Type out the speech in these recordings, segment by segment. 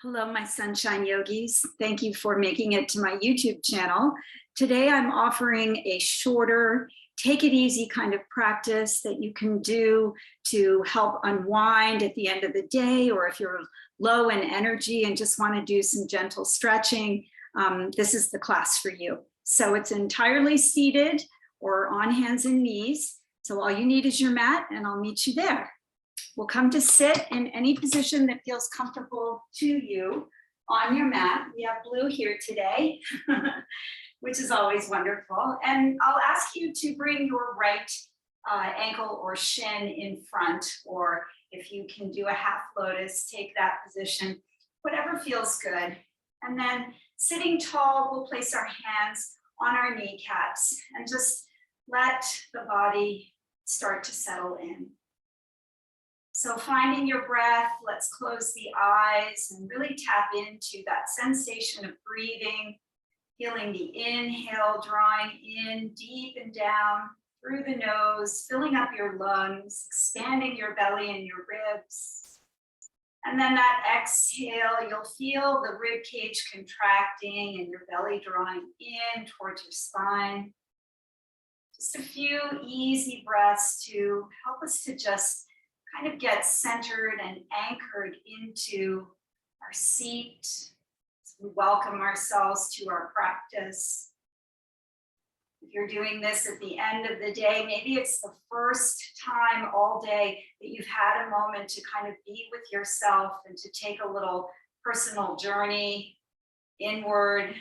Hello, my sunshine yogis. Thank you for making it to my YouTube channel. Today, I'm offering a shorter, take it easy kind of practice that you can do to help unwind at the end of the day, or if you're low in energy and just want to do some gentle stretching, this is the class for you. So it's entirely seated or on hands and knees. So all you need is your mat, and I'll meet you there. We'll come to sit in any position that feels comfortable to you on your mat. We have blue here today, which is always wonderful. And I'll ask you to bring your right ankle or shin in front, or if you can do a half lotus, take that position, whatever feels good. And then sitting tall, we'll place our hands on our kneecaps and just let the body start to settle in. So finding your breath, let's close the eyes and really tap into that sensation of breathing, feeling the inhale, drawing in deep and down through the nose, filling up your lungs, expanding your belly and your ribs. And then that exhale, you'll feel the rib cage contracting and your belly drawing in towards your spine. Just a few easy breaths to help us to just kind of get centered and anchored into our seat. We welcome ourselves to our practice. If you're doing this at the end of the day, maybe it's the first time all day that you've had a moment to kind of be with yourself and to take a little personal journey inward.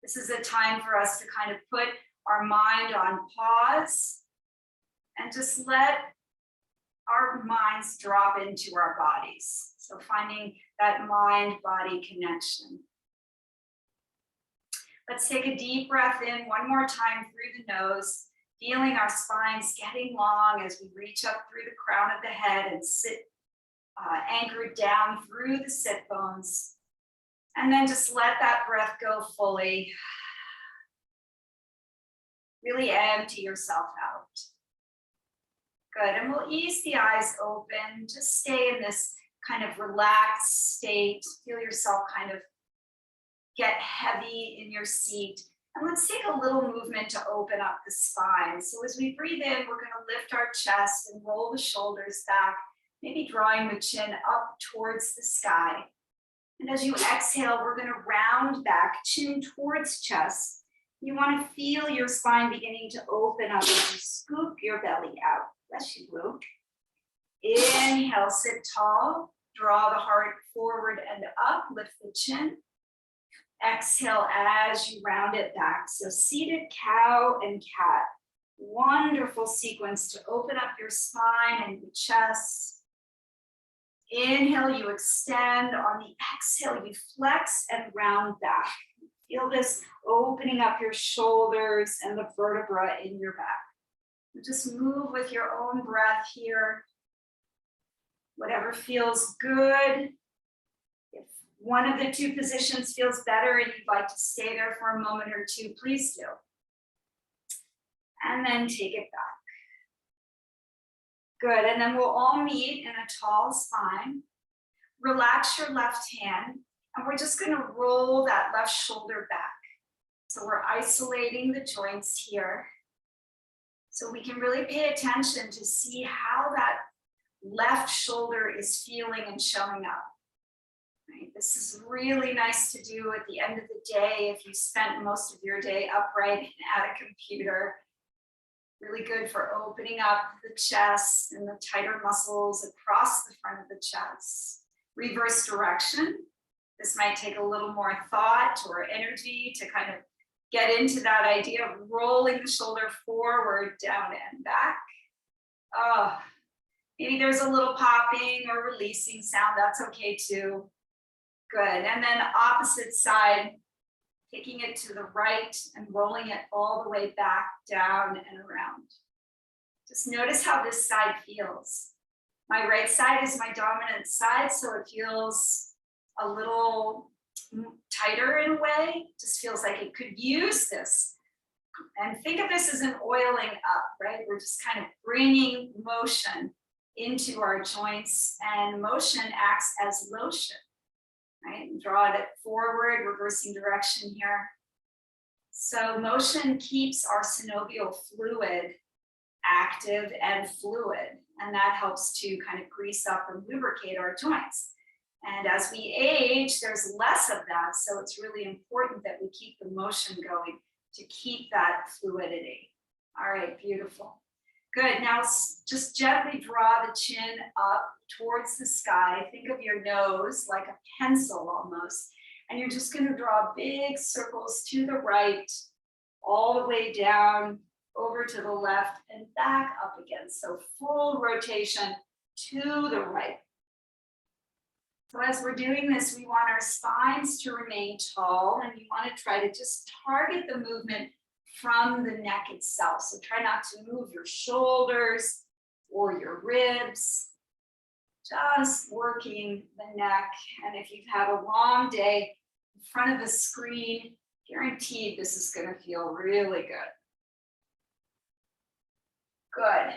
This is a time for us to kind of put our mind on pause and just let our minds drop into our bodies. So finding that mind-body connection. Let's take a deep breath in one more time through the nose, feeling our spines getting long as we reach up through the crown of the head and sit anchored down through the sit bones. And then just let that breath go fully. Really empty yourself out. Good, and we'll ease the eyes open. Just stay in this kind of relaxed state. Feel yourself kind of get heavy in your seat. And let's take a little movement to open up the spine. So as we breathe in, we're going to lift our chest and roll the shoulders back, maybe drawing the chin up towards the sky. And as you exhale, we're going to round back, chin towards chest. You want to feel your spine beginning to open up as you scoop your belly out. Bless you, Blue. Inhale, sit tall. Draw the heart forward and up. Lift the chin. Exhale as you round it back. So seated cow and cat. Wonderful sequence to open up your spine and your chest. Inhale, you extend. On the exhale, you flex and round back. Feel this opening up your shoulders and the vertebra in your back. Just move with your own breath here. Whatever feels good. If one of the two positions feels better and you'd like to stay there for a moment or two, please do. And then take it back. Good, and then we'll all meet in a tall spine. Relax your left hand, and we're just gonna roll that left shoulder back. So we're isolating the joints here. So we can really pay attention to see how that left shoulder is feeling and showing up. Right? This is really nice to do at the end of the day if you spent most of your day upright and at a computer. Really good for opening up the chest and the tighter muscles across the front of the chest. Reverse direction. This might take a little more thought or energy to kind of get into that idea of rolling the shoulder forward, down, and back. Oh, maybe there's a little popping or releasing sound. That's okay too. Good. And then opposite side, taking it to the right and rolling it all the way back, down, and around. Just notice how this side feels. My right side is my dominant side, so it feels a little tighter in a way. Just feels like it could use this. And think of this as an oiling up, right? We're just kind of bringing motion into our joints, and motion acts as lotion, right? Draw it forward, reversing direction here. So motion keeps our synovial fluid active and fluid, and that helps to kind of grease up and lubricate our joints. And as we age, there's less of that, so it's really important that we keep the motion going to keep that fluidity. All right, beautiful. Good, now just gently draw the chin up towards the sky. Think of your nose like a pencil almost, and you're just gonna draw big circles to the right, all the way down, over to the left, and back up again. So full rotation to the right. So as we're doing this, we want our spines to remain tall, and you want to try to just target the movement from the neck itself. So try not to move your shoulders or your ribs, just working the neck. And if you've had a long day in front of the screen, guaranteed this is going to feel really good. Good.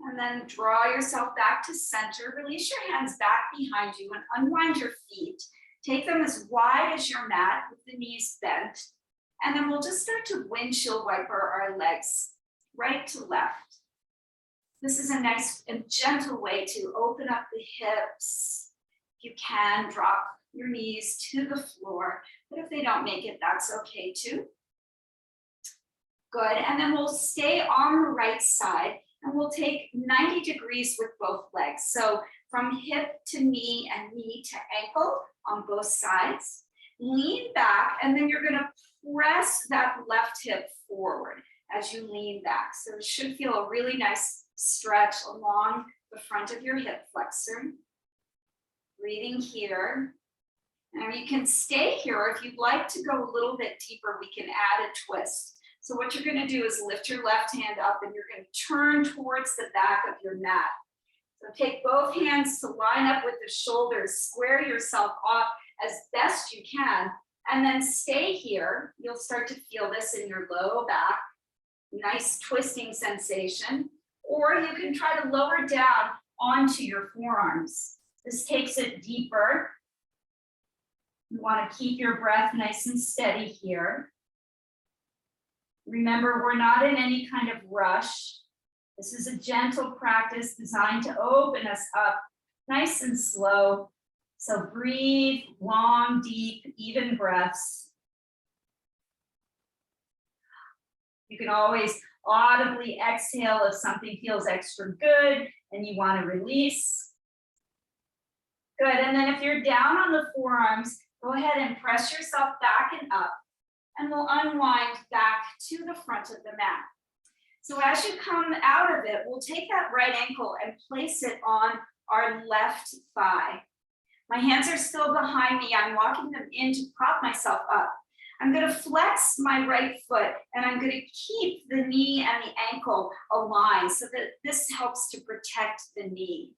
And then draw yourself back to center. Release your hands back behind you and unwind your feet. Take them as wide as your mat with the knees bent. And then we'll just start to windshield wiper our legs right to left. This is a nice and gentle way to open up the hips. You can drop your knees to the floor, but if they don't make it, that's okay too. Good, and then we'll stay on the right side and we'll take 90 degrees with both legs. So from hip to knee and knee to ankle on both sides. Lean back, and then you're gonna press that left hip forward as you lean back. So it should feel a really nice stretch along the front of your hip flexor. Breathing here. And you can stay here. If you'd like to go a little bit deeper, we can add a twist. So what you're going to do is lift your left hand up and you're going to turn towards the back of your mat. So take both hands to line up with the shoulders, square yourself off as best you can, and then stay here. You'll start to feel this in your low back, nice twisting sensation, or you can try to lower down onto your forearms. This takes it deeper. You want to keep your breath nice and steady here. Remember, we're not in any kind of rush. This is a gentle practice designed to open us up nice and slow. So breathe long, deep, even breaths. You can always audibly exhale if something feels extra good and you want to release. Good, and then if you're down on the forearms, go ahead and press yourself back and up. And we'll unwind back to the front of the mat. So as you come out of it, we'll take that right ankle and place it on our left thigh. My hands are still behind me. I'm walking them in to prop myself up. I'm going to flex my right foot and I'm going to keep the knee and the ankle aligned so that this helps to protect the knee.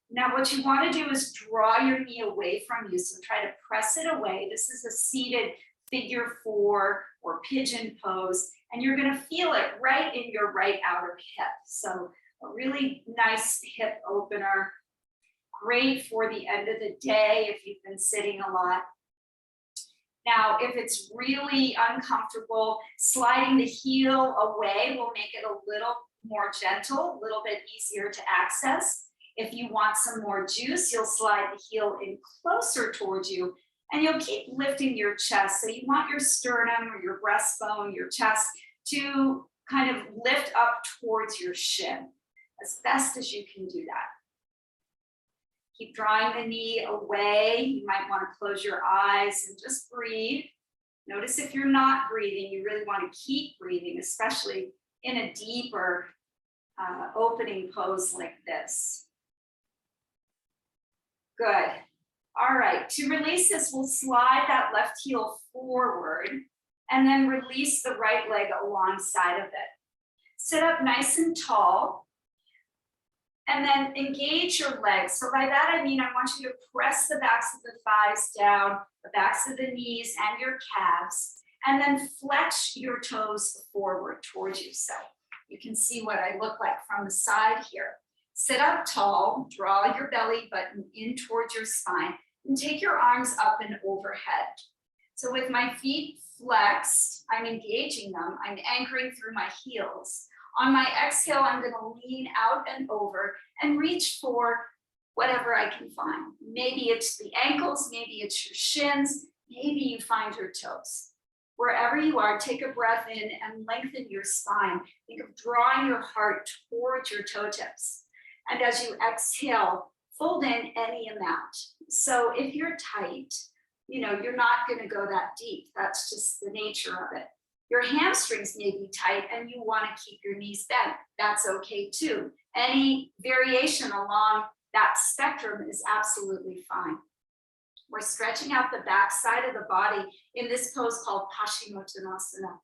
Now what you want to do is draw your knee away from you. So try to press it away. This is a seated figure 4 or pigeon pose, and you're going to feel it right in your right outer hip. So a really nice hip opener, great for the end of the day if you've been sitting a lot. Now, if it's really uncomfortable, sliding the heel away will make it a little more gentle, a little bit easier to access. If you want some more juice, you'll slide the heel in closer towards you. And you'll keep lifting your chest. So you want your sternum or your breastbone, your chest to kind of lift up towards your shin as best as you can do that. Keep drawing the knee away. You might want to close your eyes and just breathe. Notice if you're not breathing, you really want to keep breathing, especially in a deeper opening pose like this. Good. All right, to release this, we'll slide that left heel forward and then release the right leg alongside of it. Sit up nice and tall and then engage your legs. So by that, I mean, I want you to press the backs of the thighs down, the backs of the knees and your calves, and then flex your toes forward towards you. So you can see what I look like from the side here. Sit up tall, draw your belly button in towards your spine, and take your arms up and overhead. So with my feet flexed, I'm engaging them. I'm anchoring through my heels. On my exhale, I'm going to lean out and over and reach for whatever I can find. Maybe it's the ankles, maybe it's your shins, maybe you find your toes. Wherever you are, take a breath in and lengthen your spine. Think of drawing your heart towards your toe tips. And as you exhale, fold in any amount. So if you're tight, you're not going to go that deep. That's just the nature of it. Your hamstrings may be tight and you want to keep your knees bent. That's okay too. Any variation along that spectrum is absolutely fine. We're stretching out the back side of the body in this pose called Pashimotonasana.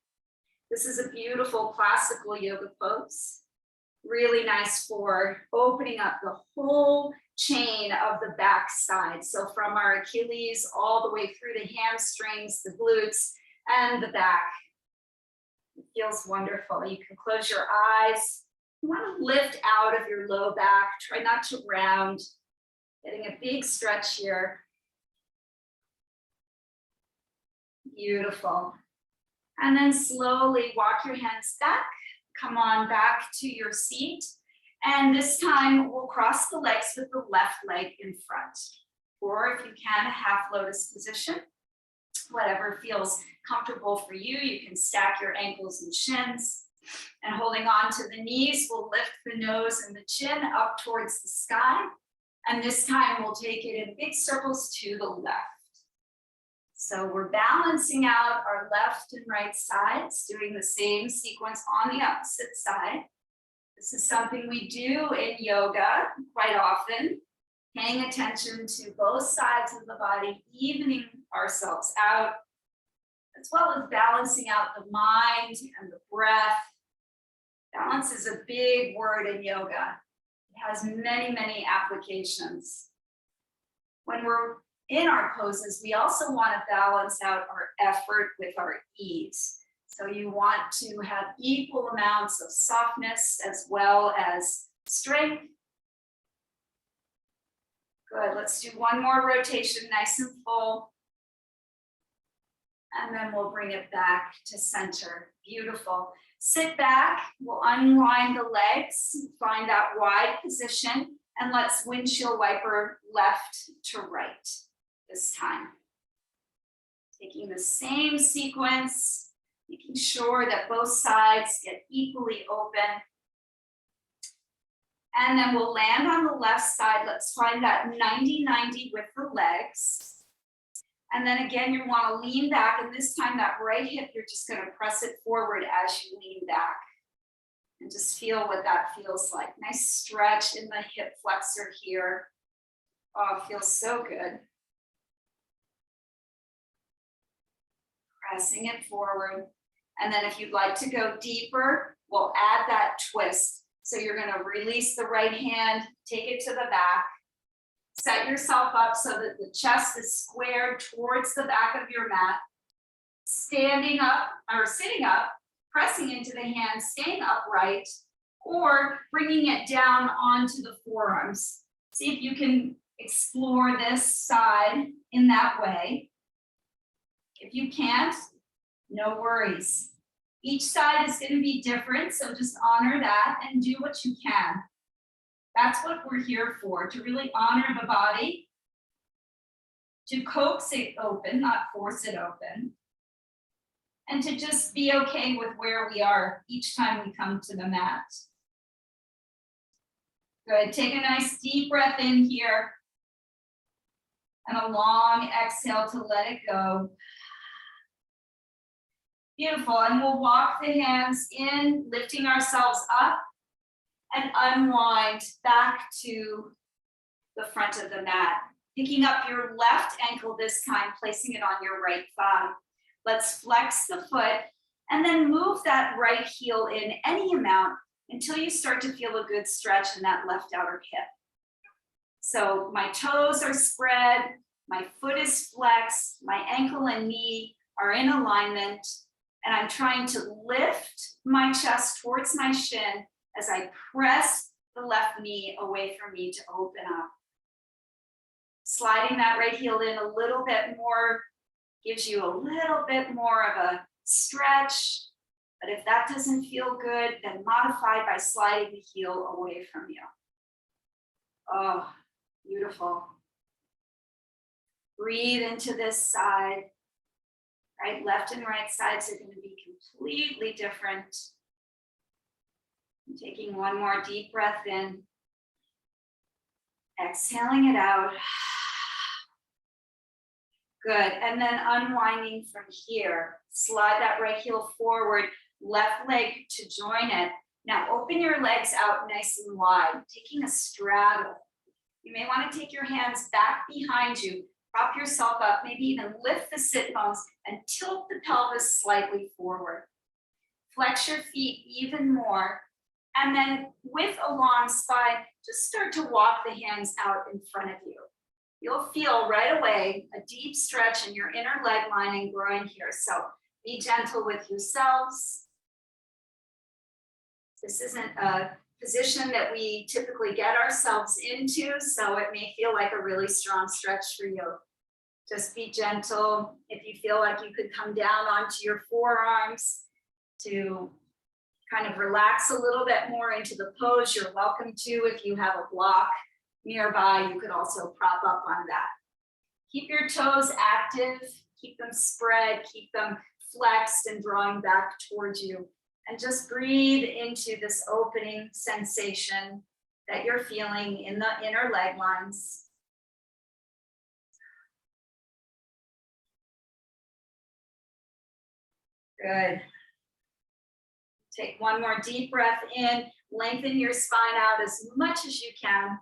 This is a beautiful classical yoga pose. Really nice for opening up the whole chain of the back side. So from our Achilles all the way through the hamstrings, the glutes, and the back. It feels wonderful. You can close your eyes. You want to lift out of your low back. Try not to round. Getting a big stretch here. Beautiful. And then slowly walk your hands back. Come on back to your seat. And this time we'll cross the legs with the left leg in front. Or if you can, a half lotus position. Whatever feels comfortable for you. You can stack your ankles and shins. And holding on to the knees, we'll lift the nose and the chin up towards the sky. And this time we'll take it in big circles to the left. So we're balancing out our left and right sides, doing the same sequence on the opposite side. This is something we do in yoga quite often, paying attention to both sides of the body, evening ourselves out, as well as balancing out the mind and the breath. Balance is a big word in yoga. It has many, many applications. When we're in our poses, we also want to balance out our effort with our ease. So you want to have equal amounts of softness as well as strength. Good, let's do one more rotation, nice and full. And then we'll bring it back to center. Beautiful. Sit back, we'll unwind the legs, find that wide position, and let's windshield wiper left to right this time. Taking the same sequence, making sure that both sides get equally open. And then we'll land on the left side. Let's find that 90-90 with the legs. And then again, you want to lean back, and this time that right hip, you're just going to press it forward as you lean back. And just feel what that feels like. Nice stretch in the hip flexor here. Oh, it feels so good. Pressing it forward. And then if you'd like to go deeper, we'll add that twist. So you're going to release the right hand, take it to the back. Set yourself up so that the chest is squared towards the back of your mat. Standing up or sitting up, pressing into the hands, staying upright, or bringing it down onto the forearms. See if you can explore this side in that way. If you can't, no worries. Each side is going to be different, so just honor that and do what you can. That's what we're here for, to really honor the body, to coax it open, not force it open, and to just be okay with where we are each time we come to the mat. Good, take a nice deep breath in here, and a long exhale to let it go. Beautiful, and we'll walk the hands in, lifting ourselves up, and unwind back to the front of the mat. Picking up your left ankle this time, placing it on your right thigh. Let's flex the foot and then move that right heel in any amount until you start to feel a good stretch in that left outer hip. So my toes are spread, my foot is flexed, my ankle and knee are in alignment, and I'm trying to lift my chest towards my shin as I press the left knee away from me to open up. Sliding that right heel in a little bit more gives you a little bit more of a stretch. But if that doesn't feel good, then modify by sliding the heel away from you. Oh, beautiful. Breathe into this side. Right, left and right sides are going to be completely different. Taking one more deep breath in. Exhaling it out. Good, and then unwinding from here. Slide that right heel forward, left leg to join it. Now open your legs out nice and wide, taking a straddle. You may want to take your hands back behind you, prop yourself up, maybe even lift the sit bones and tilt the pelvis slightly forward. Flex your feet even more. And then with a long spine, just start to walk the hands out in front of you. You'll feel right away a deep stretch in your inner leg line and groin here. So be gentle with yourselves. This isn't a position that we typically get ourselves into, so it may feel like a really strong stretch for you. Just be gentle. If you feel like you could come down onto your forearms to kind of relax a little bit more into the pose, you're welcome to. If you have a block nearby, you could also prop up on that. Keep your toes active, keep them spread, keep them flexed and drawing back towards you. And just breathe into this opening sensation that you're feeling in the inner leg lines. Good. Take one more deep breath in, lengthen your spine out as much as you can.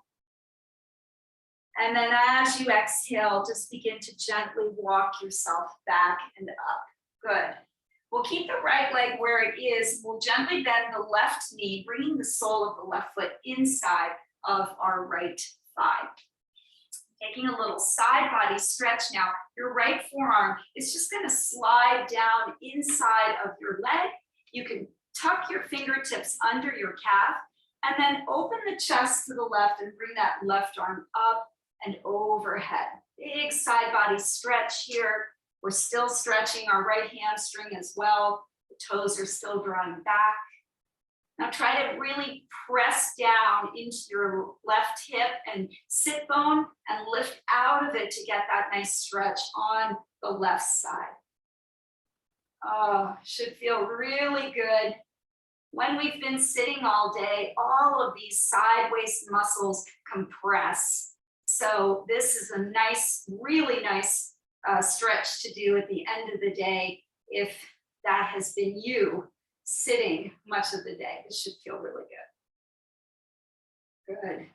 And then as you exhale, just begin to gently walk yourself back and up. Good. We'll keep the right leg where it is. We'll gently bend the left knee, bringing the sole of the left foot inside of our right thigh. Taking a little side body stretch now. Your right forearm is just going to slide down inside of your leg. You can tuck your fingertips under your calf and then open the chest to the left and bring that left arm up and overhead. Big side body stretch here. We're still stretching our right hamstring as well. The toes are still drawing back. Now try to really press down into your left hip and sit bone and lift out of it to get that nice stretch on the left side. Oh, should feel really good. When we've been sitting all day, all of these sideways muscles compress. So this is a nice, really nice stretch to do at the end of the day if that has been you sitting much of the day. This should feel really good. Good.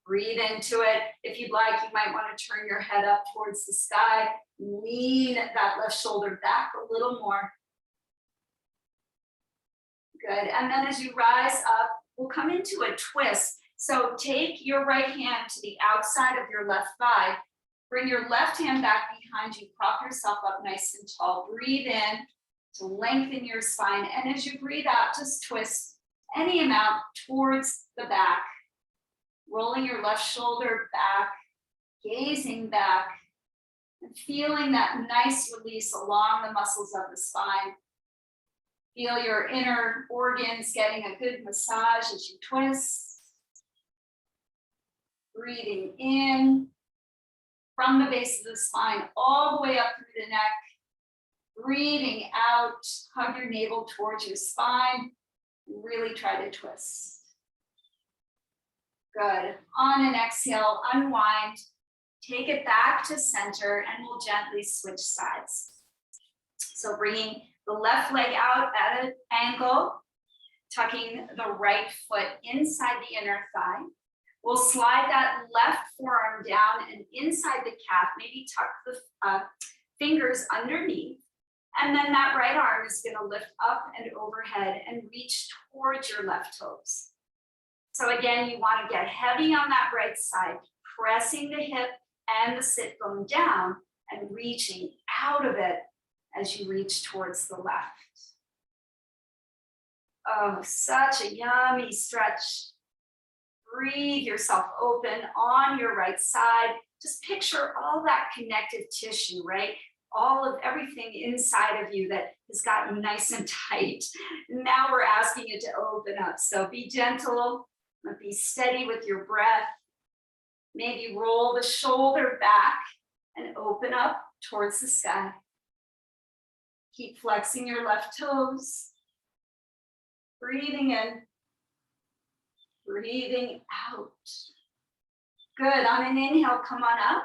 Breathe into it. If you'd like, you might want to turn your head up towards the sky. Lean that left shoulder back a little more. Good. And then as you rise up, we'll come into a twist. So take your right hand to the outside of your left thigh. Bring your left hand back behind you. Prop yourself up nice and tall. Breathe in to lengthen your spine. And as you breathe out, just twist any amount towards the back. Rolling your left shoulder back, gazing back, and feeling that nice release along the muscles of the spine. Feel your inner organs getting a good massage as you twist. Breathing in from the base of the spine all the way up through the neck. Breathing out, hug your navel towards your spine. Really try to twist. Good. On an exhale, unwind. Take it back to center and we'll gently switch sides. So bringing the left leg out at an angle, tucking the right foot inside the inner thigh. We'll slide that left forearm down and inside the calf, maybe tuck the fingers underneath. And then that right arm is going to lift up and overhead and reach towards your left toes. So again, you want to get heavy on that right side, pressing the hip and the sit bone down and reaching out of it as you reach towards the left. Oh, such a yummy stretch. breathe yourself open on your right side. Just picture all that connective tissue, right? All of everything inside of you that has gotten nice and tight. Now we're asking it to open up. So be gentle, but be steady with your breath. Maybe roll the shoulder back and open up towards the sky. Keep flexing your left toes. Breathing in, breathing out. Good, on an inhale, come on up.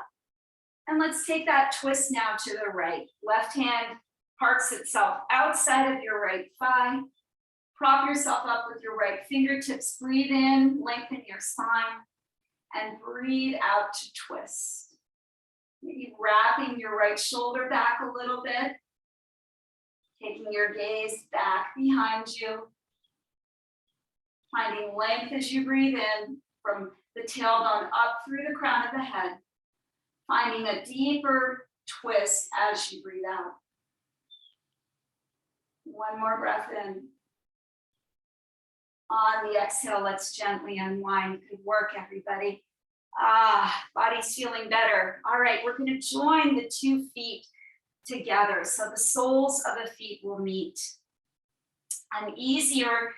And let's take that twist now to the right. Left hand parks itself outside of your right thigh. Prop yourself up with your right fingertips. Breathe in, lengthen your spine, and breathe out to twist. Maybe wrapping your right shoulder back a little bit. Taking your gaze back behind you. Finding length as you breathe in from the tailbone up through the crown of the head. Finding a deeper twist as you breathe out. One more breath in. On the exhale, let's gently unwind. Good work, everybody. Body's feeling better. All right, we're going to join the 2 feet together. So the soles of the feet will meet. An easier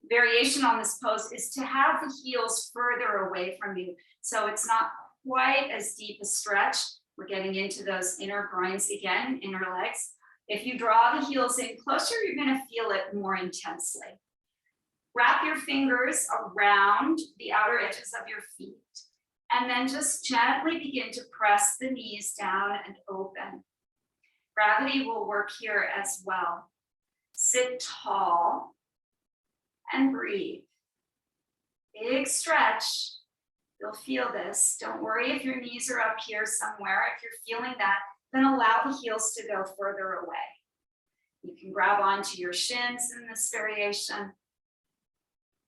variation on this pose is to have the heels further away from you. So it's not quite as deep a stretch. We're getting into those inner groins again, inner legs. If you draw the heels in closer, you're going to feel it more intensely. Wrap your fingers around the outer edges of your feet, and then just gently begin to press the knees down and open. Gravity will work here as well. Sit tall and breathe. Big stretch. You'll feel this. Don't worry if your knees are up here somewhere. If you're feeling that, then allow the heels to go further away. You can grab onto your shins in this variation,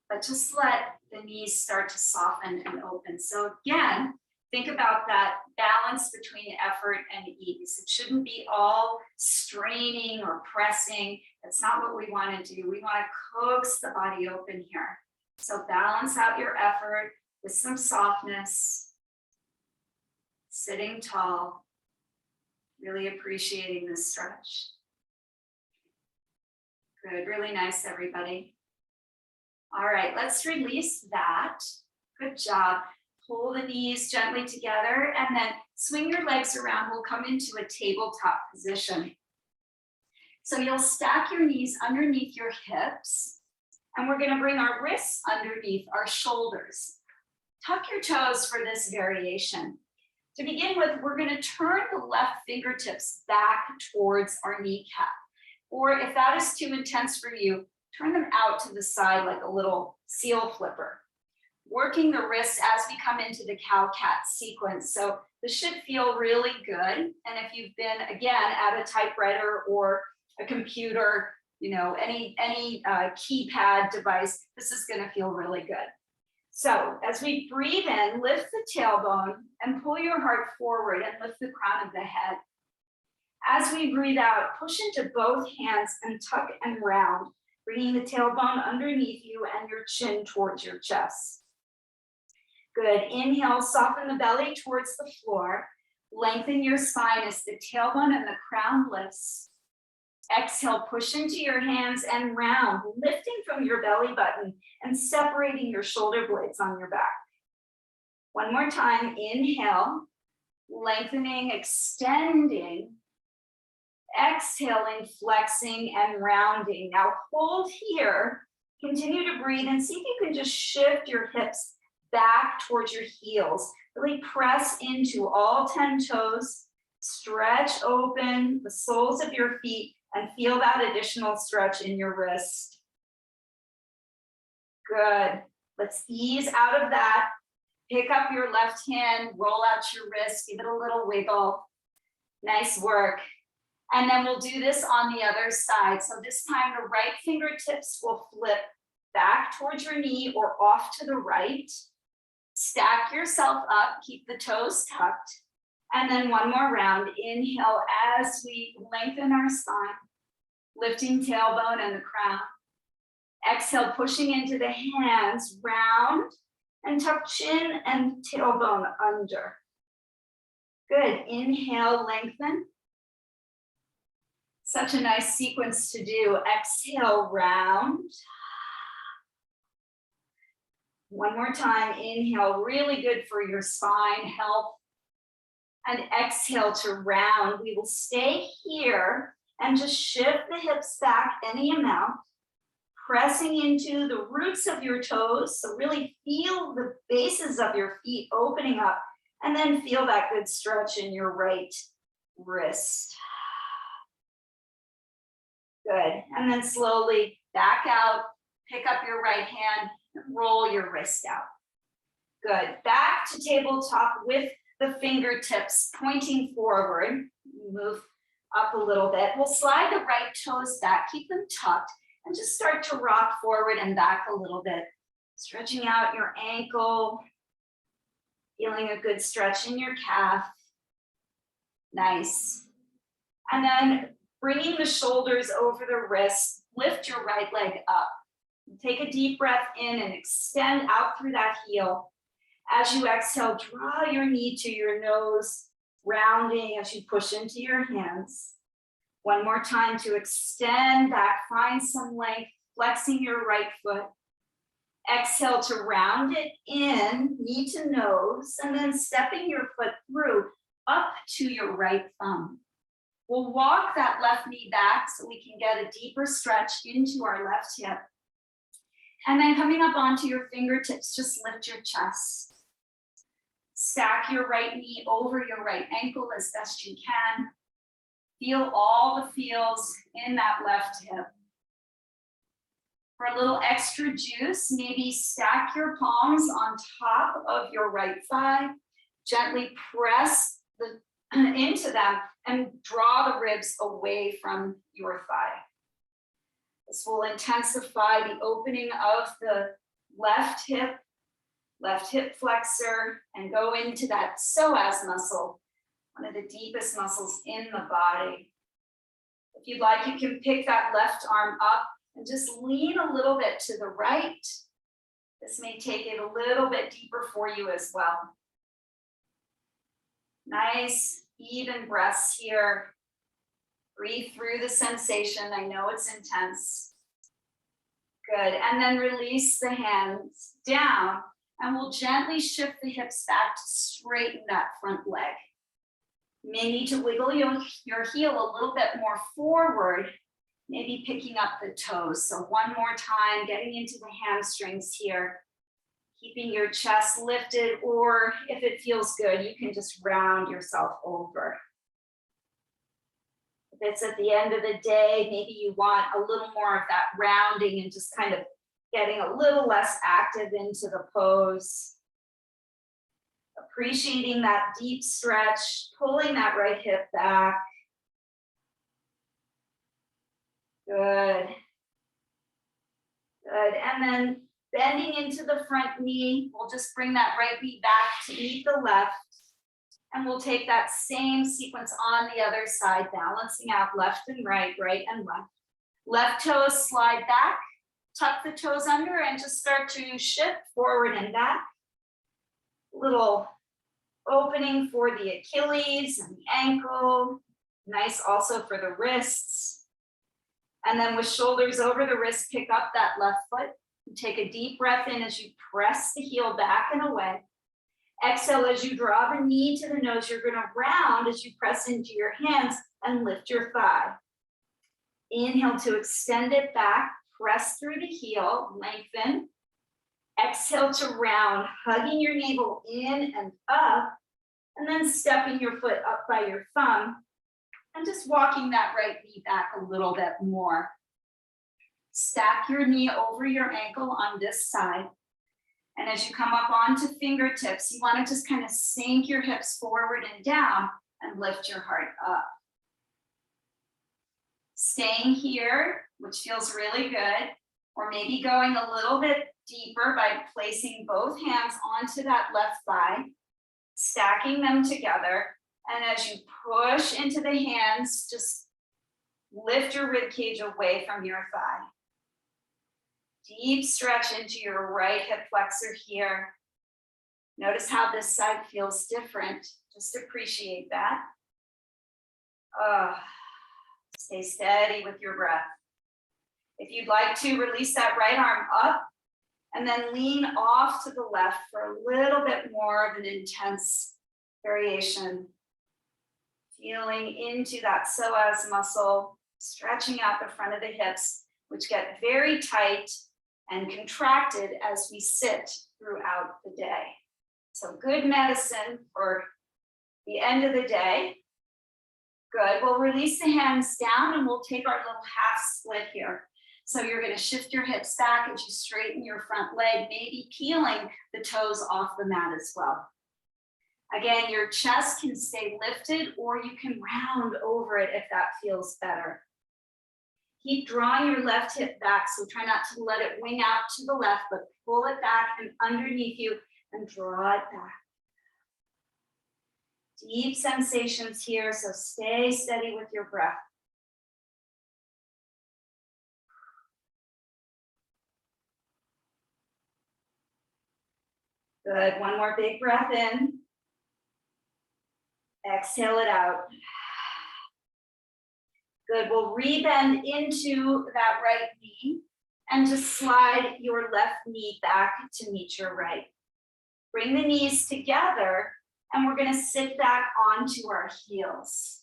but just let the knees start to soften and open. So again, think about that balance between effort and ease. It shouldn't be all straining or pressing. That's not what we want to do. We want to coax the body open here. So balance out your effort with some softness, sitting tall, really appreciating this stretch. Good, really nice, everybody. All right, let's release that. Good job. Pull the knees gently together and then swing your legs around. We'll come into a tabletop position. So you'll stack your knees underneath your hips, and we're going to bring our wrists underneath our shoulders. Tuck your toes for this variation. To begin with, we're going to turn the left fingertips back towards our kneecap. Or if that is too intense for you, turn them out to the side like a little seal flipper. Working the wrists as we come into the cow-cat sequence. So this should feel really good. And if you've been, again, at a typewriter or a computer, you know, any keypad device, this is going to feel really good. So as we breathe in, lift the tailbone and pull your heart forward and lift the crown of the head. As we breathe out, push into both hands and tuck and round, bringing the tailbone underneath you and your chin towards your chest. Good. Inhale, soften the belly towards the floor. Lengthen your spine as the tailbone and the crown lifts. Exhale, push into your hands and round, lifting from your belly button and separating your shoulder blades on your back. One more time. Inhale, lengthening, extending. Exhaling, flexing and rounding. Now hold here. Continue to breathe and see if you can just shift your hips back towards your heels. Really press into all 10 toes. Stretch open the soles of your feet and feel that additional stretch in your wrist. Good. Let's ease out of that. Pick up your left hand, roll out your wrist, give it a little wiggle. Nice work. And then we'll do this on the other side. So this time the right fingertips will flip back towards your knee or off to the right. Stack yourself up, keep the toes tucked. And then one more round. Inhale as we lengthen our spine, lifting tailbone and the crown. Exhale, pushing into the hands, round, and tuck chin and tailbone under. Good, inhale, lengthen. Such a nice sequence to do. Exhale, round. One more time, inhale, really good for your spine health. And exhale to round. We will stay here and just shift the hips back any amount, pressing into the roots of your toes. So really feel the bases of your feet opening up, and then feel that good stretch in your right wrist. Good, and then slowly back out, pick up your right hand, and roll your wrist out. Good, back to tabletop with the fingertips pointing forward. Move up a little bit. We'll slide the right toes back, keep them tucked, and just start to rock forward and back a little bit. Stretching out your ankle, feeling a good stretch in your calf. Nice. And then bringing the shoulders over the wrists, lift your right leg up. Take a deep breath in and extend out through that heel. As you exhale, draw your knee to your nose, rounding as you push into your hands. One more time to extend back, find some length, flexing your right foot. Exhale to round it in, knee to nose, and then stepping your foot through up to your right thumb. We'll walk that left knee back so we can get a deeper stretch into our left hip. And then coming up onto your fingertips, just lift your chest. Stack your right knee over your right ankle as best you can. Feel all the feels in that left hip. For a little extra juice, maybe stack your palms on top of your right thigh. Gently press into them and draw the ribs away from your thigh. This will intensify the opening of the left hip flexor, and go into that psoas muscle, one of the deepest muscles in the body. If you'd like, you can pick that left arm up and just lean a little bit to the right. This may take it a little bit deeper for you as well. Nice, even breaths here. Breathe through the sensation. I know it's intense. Good, and then release the hands down, and we'll gently shift the hips back to straighten that front leg. You may need to wiggle your heel a little bit more forward, maybe picking up the toes. So one more time, getting into the hamstrings here, keeping your chest lifted, or if it feels good, you can just round yourself over. If it's at the end of the day, maybe you want a little more of that rounding and just kind of getting a little less active into the pose. Appreciating that deep stretch, pulling that right hip back. Good. Good, and then bending into the front knee, we'll just bring that right knee back to meet the left. And we'll take that same sequence on the other side, balancing out left and right, right and left. Left toes slide back, tuck the toes under, and just start to shift forward and back. Little opening for the Achilles and the ankle. Nice also for the wrists. And then with shoulders over the wrist, pick up that left foot. Take a deep breath in as you press the heel back and away. Exhale as you draw the knee to the nose. You're going to round as you press into your hands and lift your thigh. Inhale to extend it back. Press through the heel, lengthen. Exhale to round, hugging your navel in and up, and then stepping your foot up by your thumb, and just walking that right knee back a little bit more. Stack your knee over your ankle on this side. And as you come up onto fingertips, you want to just kind of sink your hips forward and down and lift your heart up. Staying here, which feels really good, or maybe going a little bit deeper by placing both hands onto that left thigh, stacking them together. And as you push into the hands, just lift your rib cage away from your thigh. Deep stretch into your right hip flexor here. Notice how this side feels different. Just appreciate that. Stay steady with your breath. If you'd like to, release that right arm up and then lean off to the left for a little bit more of an intense variation. Feeling into that psoas muscle, stretching out the front of the hips, which get very tight and contracted as we sit throughout the day. So good medicine for the end of the day. Good, we'll release the hands down and we'll take our little half split here. So you're gonna shift your hips back as you straighten your front leg, maybe peeling the toes off the mat as well. Again, your chest can stay lifted or you can round over it if that feels better. Keep drawing your left hip back, so try not to let it wing out to the left, but pull it back and underneath you and draw it back. Deep sensations here, so stay steady with your breath. Good, one more big breath in. Exhale it out. Good, we'll rebend into that right knee and just slide your left knee back to meet your right. Bring the knees together and we're gonna sit back onto our heels.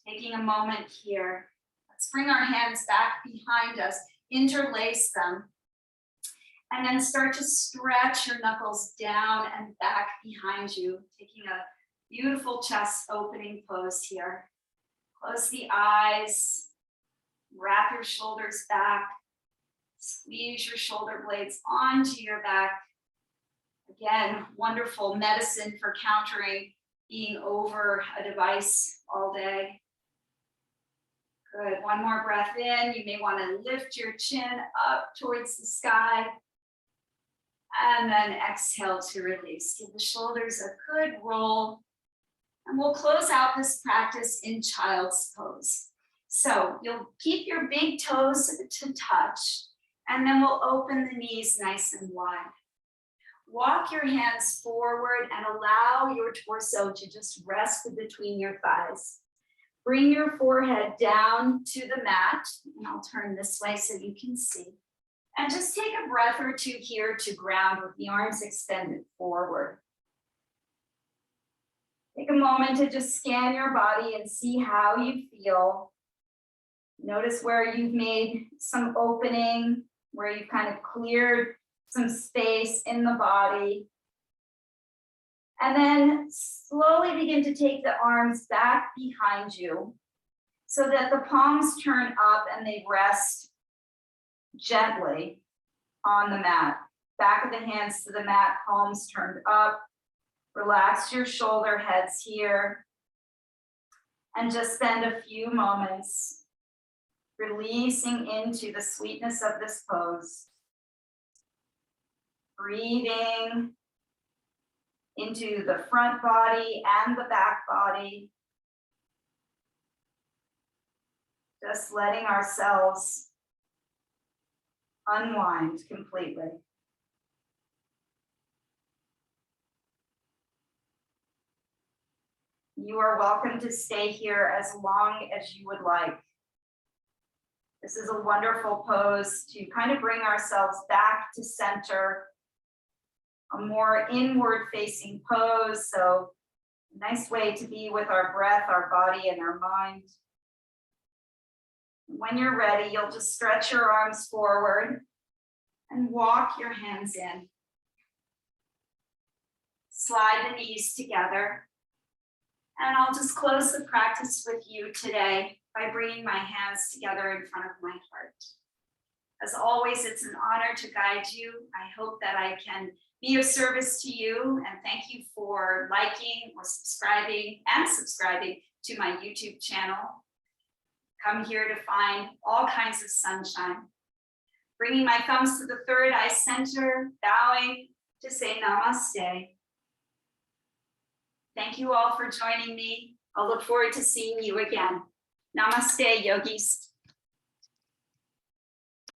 Taking a moment here. Let's bring our hands back behind us, interlace them, and then start to stretch your knuckles down and back behind you, taking a beautiful chest opening pose here. Close the eyes, wrap your shoulders back, squeeze your shoulder blades onto your back. Again, wonderful medicine for countering being over a device all day. Good, one more breath in. You may want to lift your chin up towards the sky. And then exhale to release. Give the shoulders a good roll. And we'll close out this practice in child's pose. So you'll keep your big toes to touch, and then we'll open the knees nice and wide. Walk your hands forward and allow your torso to just rest between your thighs. Bring your forehead down to the mat, and I'll turn this way so you can see. And just take a breath or two here to ground with the arms extended forward. Take a moment to just scan your body and see how you feel. Notice where you've made some opening, where you've kind of cleared some space in the body. And then slowly begin to take the arms back behind you so that the palms turn up and they rest gently on the mat. Back of the hands to the mat, palms turned up. Relax your shoulder heads here. And just spend a few moments releasing into the sweetness of this pose. Breathing into the front body and the back body. Just letting ourselves unwind completely. You are welcome to stay here as long as you would like. This is a wonderful pose to kind of bring ourselves back to center, a more inward facing pose. So a nice way to be with our breath, our body, and our mind. When you're ready, you'll just stretch your arms forward and walk your hands in. Slide the knees together. And I'll just close the practice with you today by bringing my hands together in front of my heart. As always, it's an honor to guide you. I hope that I can be of service to you, and thank you for liking or subscribing to my YouTube channel. Come here to find all kinds of sunshine. Bringing my thumbs to the third eye center, bowing to say namaste. Thank you all for joining me. I'll look forward to seeing you again. Namaste, yogis.